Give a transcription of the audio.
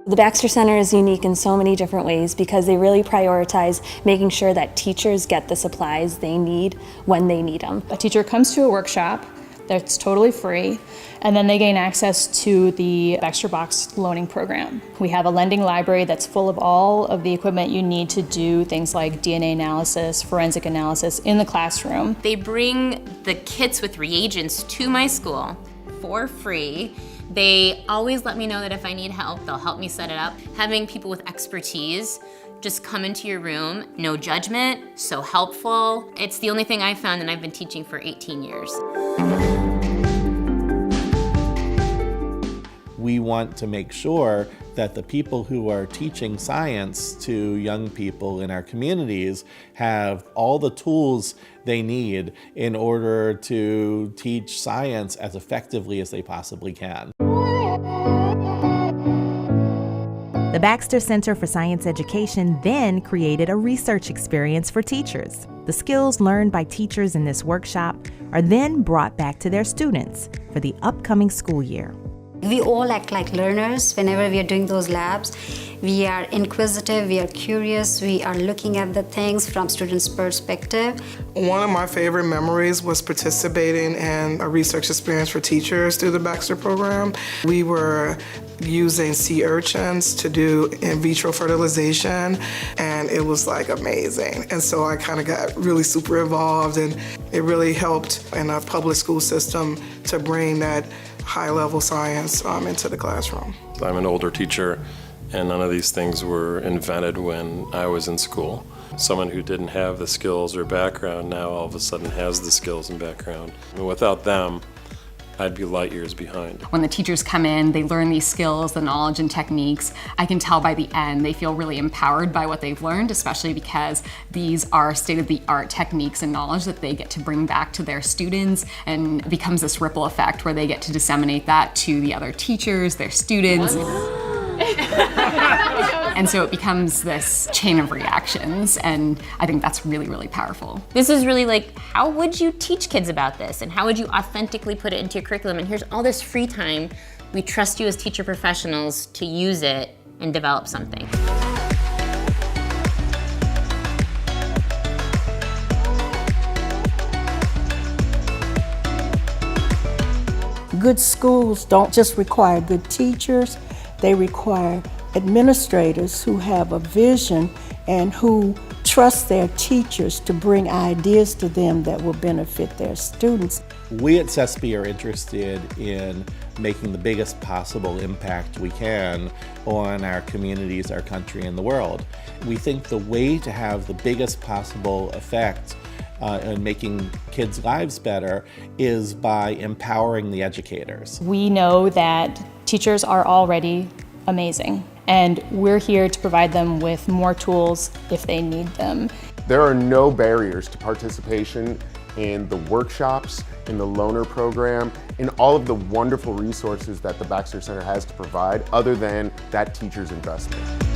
The Baxter Center is unique in so many different ways because they really prioritize making sure that teachers get the supplies they need when they need them. A teacher comes to a workshop that's totally free, and then they gain access to the Baxter Box loaning program. We have a lending library that's full of all of the equipment you need to do things like DNA analysis, forensic analysis in the classroom. They bring the kits with reagents to my school for free. They always let me know that if I need help, they'll help me set it up. Having people with expertise just come into your room, no judgment, so helpful. It's the only thing I've found, and I've been teaching for 18 years. We want to make sure that the people who are teaching science to young people in our communities have all the tools they need in order to teach science as effectively as they possibly can. The Baxter Center for Science Education then created a research experience for teachers. The skills learned by teachers in this workshop are then brought back to their students for the upcoming school year. We all act like learners whenever we are doing those labs. We are inquisitive, we are curious, we are looking at the things from students' perspective. One of my favorite memories was participating in a research experience for teachers through the Baxter program. We were using sea urchins to do in vitro fertilization, and it was like amazing. And so I kind of got really super involved, and it really helped in a public school system to bring that high-level science into the classroom. I'm an older teacher, and none of these things were invented when I was in school. Someone who didn't have the skills or background now all of a sudden has the skills and background. And without them, I'd be light years behind. When the teachers come in, they learn these skills, the knowledge and techniques. I can tell by the end they feel really empowered by what they've learned, especially because these are state-of-the-art techniques and knowledge that they get to bring back to their students, and it becomes this ripple effect where they get to disseminate that to the other teachers, their students. And so it becomes this chain of reactions, and I think that's really, really powerful. This is really like, how would you teach kids about this? And how would you authentically put it into your curriculum? And here's all this free time. We trust you as teacher professionals to use it and develop something. Good schools don't just require good teachers, they require administrators who have a vision and who trust their teachers to bring ideas to them that will benefit their students. We at CESP are interested in making the biggest possible impact we can on our communities, our country, and the world. We think the way to have the biggest possible effect in making kids' lives better is by empowering the educators. We know that teachers are already amazing, and we're here to provide them with more tools if they need them. There are no barriers to participation in the workshops, in the loaner program, in all of the wonderful resources that the Baxter Center has to provide other than that teacher's investment.